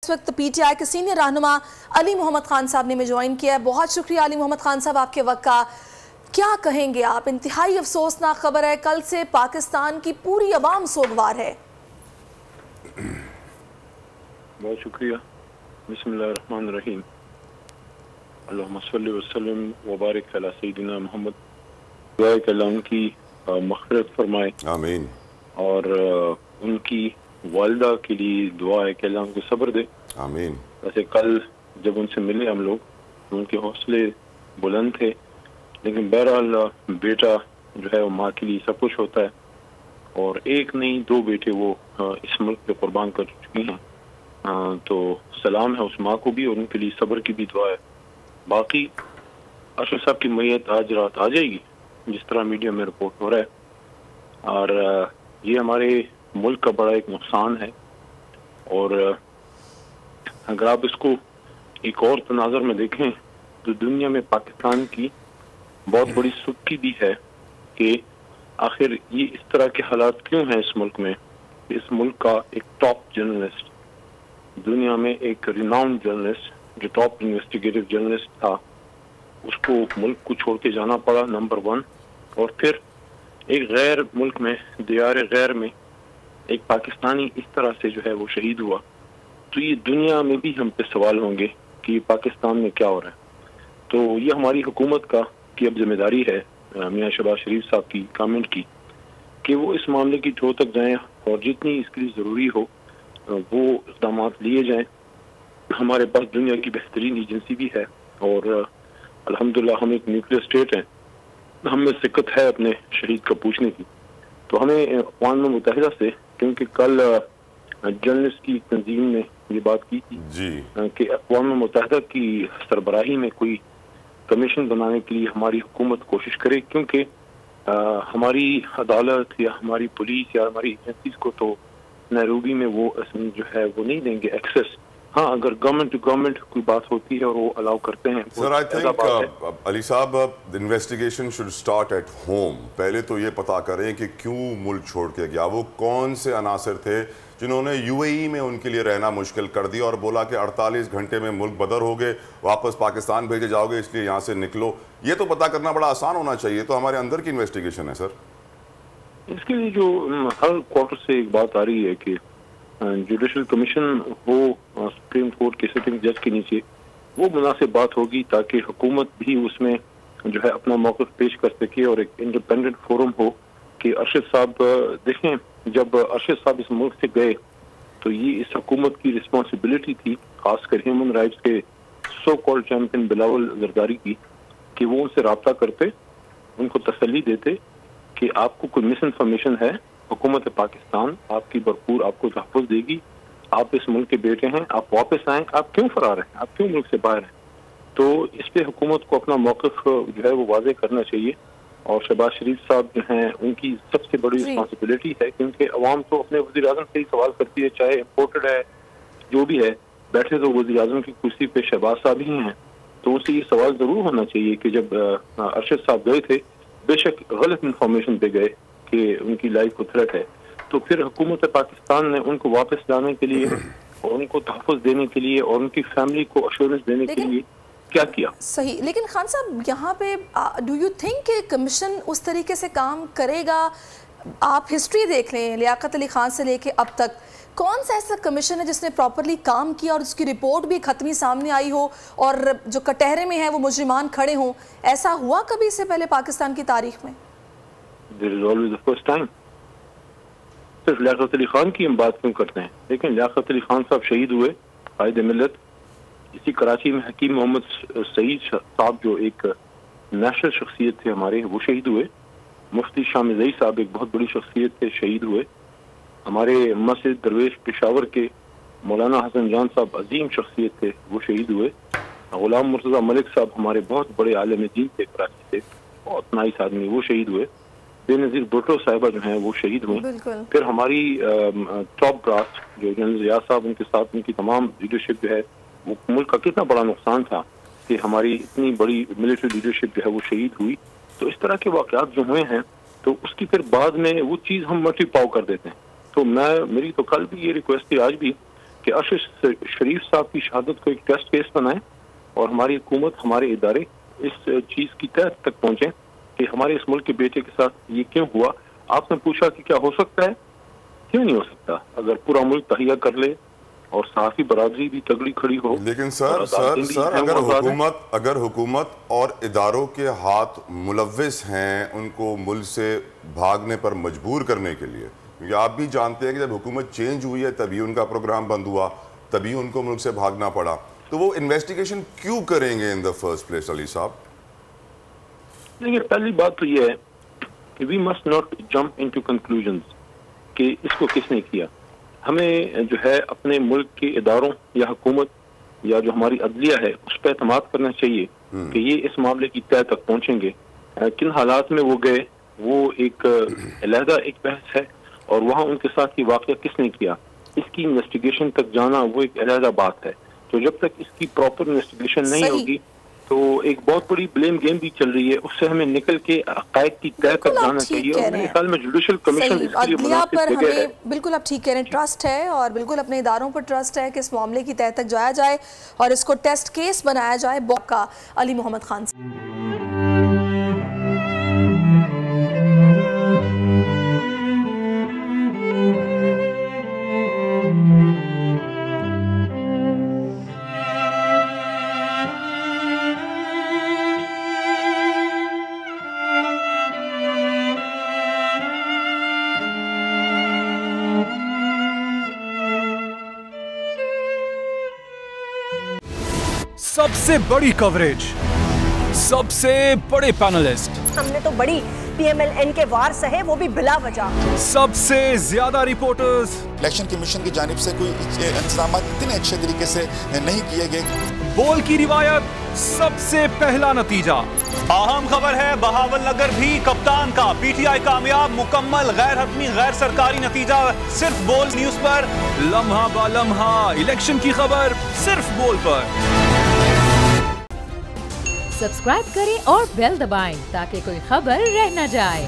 اس وقت P T I کے senior رہنما علی محمد خان صاحب نے میں جوائن کیا ہے۔ بہت شکریہ علی محمد خان صاحب آپ کے وقت کا۔ کیا کہیں گے آپ؟ انتہائی افسوسناک خبر ہے، کل سے پاکستان کی پوری عوام سوگوار ہے۔ بہت شکریہ۔ بسم اللہ الرحمن الرحیم۔ اللہم صلی وسلم وبارک علی سیدنا محمد۔ دعا کہ اللہ ان کی مغفرت فرمائے، آمین، اور ان کی والدہ کے لیے دعا ہے کہ اللہ ان کو صبر دے، آمین۔ ویسے کل جب ان سے ملے ہم لوگ، ان کے حوصلے بلند تھے، لیکن بہرحال بیٹا جو ہے وہ ماں کے لیے سب کچھ ہوتا ہے، اور ایک نہیں دو بیٹے وہ اس ملک پہ قربان کر چکی ہیں، تو سلام ہے اس ماں کو بھی، اور ان کے لیے صبر کی بھی دعا ہے۔ باقی اشرف صاحب کی میت آج رات آ جائے گی، جس طرح میڈیا میں رپورٹ ہو رہا ہے، اور یہ ہمارے ملک کا بڑا ایک نقصان ہے۔ اور اگر آپ اس کو ایک اور تناظر میں دیکھیں تو دنیا میں پاکستان کی بہت بڑی سکی بھی ہے کہ آخر یہ اس طرح کے حالات کیوں ہیں اس ملک میں۔ اس ملک کا ایک ٹاپ جرنلسٹ، دنیا میں ایک ریناؤنڈ جرنلسٹ جو ٹاپ انویسٹیگیٹو جرنلسٹ تھا، اس کو ملک کو چھوڑ کے جانا پڑا، نمبر 1۔ اور پھر ایک غیر ملک میں، دیار غیر میں ایک پاکستانی اس طرح سے جو ہے وہ شہید ہوا، تو یہ دنیا میں بھی ہم پہ سوال ہوں گے کہ پاکستان میں کیا ہو رہا ہے۔ تو یہ ہماری حکومت کی اب ذمہ داری ہے، میاں شہباز شریف صاحب کی کامنٹ کی، کہ وہ اس معاملے کی ٹھو تک جائیں، اور جتنی اس کے لیے ضروری ہو وہ اقدامات لیے جائیں۔ ہمارے پاس دنیا کی بہترین ایجنسی بھی ہے، اور الحمدللہ ہم ایک نیوکلیئر اسٹیٹ ہیں، ہم میں سکت ہے اپنے شہید کا پوچھنے کی۔ تو ہمیں اقوام متحدہ سے، کیونکہ کل جرنلسٹ کی تنظیم نے یہ بات کی تھی کہ اقوام متحدہ کی سربراہی میں کوئی کمیشن بنانے کے لیے ہماری حکومت کوشش کرے، کیونکہ ہماری عدالت یا ہماری پولیس یا ہماری ایجنسیز کو تو نیروبی میں وہ جو ہے وہ نہیں دیں گے ایکسیس۔ ہاں، اگر گورنمنٹ ٹو گورنمنٹ کوئی بات ہوتی ہے اور وہ الاؤ کرتے ہیں۔ سر آئی تھنک علی صاحب investigation should start at home. پہلے تو یہ پتا کریں کہ کیوں ملک چھوڑ کے گیا، وہ کون سے عناصر تھے جنہوں نے یو اے ای میں ان کے لیے رہنا مشکل کر دیا اور بولا کہ 48 گھنٹے میں ملک بدر ہو گئے، واپس پاکستان بھیجے جاؤ گے، اس لیے یہاں سے نکلو۔ یہ تو پتا کرنا بڑا آسان ہونا چاہیے، تو ہمارے اندر کی انویسٹیگیشن ہے سر۔ اس کے لیے جو ہر کوارٹر سے ایک بات آ رہی ہے کہ جوڈیشل کمیشن ہو سپریم کورٹ کے سٹنگ جج کے نیچے، وہ مناسب بات ہوگی تاکہ حکومت بھی اس میں جو ہے اپنا موقف پیش کر سکے، اور ایک انڈیپینڈنٹ فورم ہو کہ ارشد صاحب دیکھیں، جب ارشد صاحب اس ملک سے گئے تو یہ اس حکومت کی رسپانسبلٹی تھی، خاص کر ہیومن رائٹس کے سو کال چیمپئن بلاول زرداری کی، کہ وہ ان سے رابطہ کرتے، ان کو تسلی دیتے کہ آپ کو کوئی مس انفارمیشن ہے، حکومت پاکستان آپ کی بھرپور آپ کو تحفظ دے گی، آپ اس ملک کے بیٹے ہیں، آپ واپس آئیں، آپ کیوں فرار ہیں، آپ کیوں ملک سے باہر ہیں۔ تو اس پہ حکومت کو اپنا موقف جو ہے وہ واضح کرنا چاہیے، اور شہباز شریف صاحب جو ہیں ان کی سب سے بڑی رسپانسبلٹی ہے، کیونکہ عوام تو اپنے وزیر اعظم سے ہی سوال کرتی ہے، چاہے امپورٹڈ ہے جو بھی ہے، بیٹھے تو وزیر اعظم کی کرسی پہ شہباز صاحب ہی ہیں، تو ان سے یہ سوال ضرور ہونا چاہیے کہ جب ارشد صاحب گئے تھے، بے شک غلط انفارمیشن پہ گئے کہ ان کی لائف کو تھریٹ ہے، تو پھر حکومت پاکستان نے ان کو واپس لانے کے لیے اور ان کو تحفظ دینے کے لیے اور ان کی فیملی کو ایشورنس دینے کے لیے کیا کیا؟ صحیح، لیکن خان صاحب یہاں پہ ڈو یو تھنک کہ کمیشن اس طریقے سے کام کرے گا؟ آپ ہسٹری دیکھ لیں، لیاقت علی خان سے لے کے اب تک کون سا ایسا کمیشن ہے جس نے پراپرلی کام کیا اور اس کی رپورٹ بھی ختمی سامنے آئی ہو اور جو کٹہرے میں ہیں وہ مجرمان کھڑے ہوں؟ ایسا ہوا کبھی سے پہلے پاکستان کی تاریخ میں؟ There is always the first time۔ صرف لیاقت علی خان کی ہم بات کیوں کرتے ہیں؟ لیکن لیاقت علی خان صاحب شہید ہوئے، قائد ملت۔ اسی کراچی میں حکیم محمد سعید صاحب جو ایک نیشنل شخصیت تھے ہمارے، وہ شہید ہوئے۔ مفتی شاہ مزئی صاحب ایک بہت بڑی شخصیت تھے، شہید ہوئے۔ ہمارے مسجد درویش پشاور کے مولانا حسن جان صاحب عظیم شخصیت تھے، وہ شہید ہوئے۔ غلام مرتضیٰ ملک صاحب ہمارے بہت بڑے عالم دین تھے کراچی سے، بہت نائس آدمی، وہ شہید ہوئے۔ بے نظیر بھٹو صاحبہ جو ہیں وہ شہید ہوئے۔ پھر ہماری ٹاپ براس جو جنرل ضیاء صاحب، ان کے ساتھ ان کی تمام لیڈرشپ جو ہے، وہ ملک کا کتنا بڑا نقصان تھا کہ ہماری اتنی بڑی ملٹری لیڈرشپ جو ہے وہ شہید ہوئی۔ تو اس طرح کے واقعات جو ہوئے ہیں، تو اس کی پھر بعد میں وہ چیز ہم مٹی پاؤ کر دیتے ہیں۔ تو میری تو کل بھی یہ ریکویسٹ تھی، آج بھی، کہ ارشد شریف صاحب کی شہادت کو ایک ٹیسٹ کیس بنائیں اور ہماری حکومت ہمارے ادارے اس چیز کی تہ تک پہنچیں کہ ہمارے اس ملک کے بیٹے کے ساتھ یہ کیوں ہوا. آپ نے پوچھا کہ کیا ہو سکتا ہے, کیوں نہیں ہو سکتا اگر پورا ملک تہیہ کر لے اور صحافی برادری بھی تگڑی کھڑی ہو. لیکن سر اگر حکومت اور اداروں کے ہاتھ ملوث ہیں ان کو ملک سے بھاگنے پر مجبور کرنے کے لیے, کیونکہ آپ بھی جانتے ہیں کہ جب حکومت چینج ہوئی ہے تبھی ان کا پروگرام بند ہوا, تبھی ان کو ملک سے بھاگنا پڑا, تو وہ انویسٹیگیشن کیوں کریں گے ان دا فرسٹ پلیس علی صاحب؟ دیکھیے پہلی بات تو یہ ہے کہ we must not jump into conclusions کہ اس کو کس نے کیا. ہمیں جو ہے اپنے ملک کے اداروں یا حکومت یا جو ہماری عدلیہ ہے اس پہ اعتماد کرنا چاہیے کہ یہ اس معاملے کی تہ تک پہنچیں گے. کن حالات میں وہ گئے وہ ایک علیحدہ ایک بحث ہے, اور وہاں ان کے ساتھ یہ واقعہ کس نے کیا اس کی انویسٹیگیشن تک جانا وہ ایک علیحدہ بات ہے. تو جب تک اس کی پراپر انویسٹیگیشن نہیں ہوگی تو ایک بہت بڑی بلیم گیم بھی چل رہی ہے, اس سے ہمیں نکل کے حقائق کی تہ تک جانا چاہیے. اور میرے خیال میں جوڈیشل کمیشن اس کے لیے مناسب جگہ ہے. بالکل آپ ٹھیک کہہ رہے ہیں, ٹرسٹ ہے اور بالکل اپنے اداروں پر ٹرسٹ ہے کہ اس معاملے کی تہ تک جایا جائے اور اس کو ٹیسٹ کیس بنایا جائے. کا علی محمد خان سب سے بڑی کوریج, سب سے بڑے پینلسٹ, ہم نے تو بڑی پی ایم ایل این کے وار سہے وہ بھی بلا وجہ, سب سے زیادہ رپورٹرز. الیکشن کمیشن کی جانب سے کوئی انتظامات اتنے اچھے طریقے سے نہیں کیے گئے. بول کی روایت, سب سے پہلا نتیجہ. اہم خبر ہے بہاول نگر بھی کپتان کا, پی ٹی آئی کامیاب, مکمل غیر حتمی غیر سرکاری نتیجہ صرف بول نیوز پر. لمحہ با لمحہ الیکشن کی خبر صرف بول پر. سبسکرائب کریں اور بیل دبائیں تاکہ کوئی خبر رہ نہ جائے.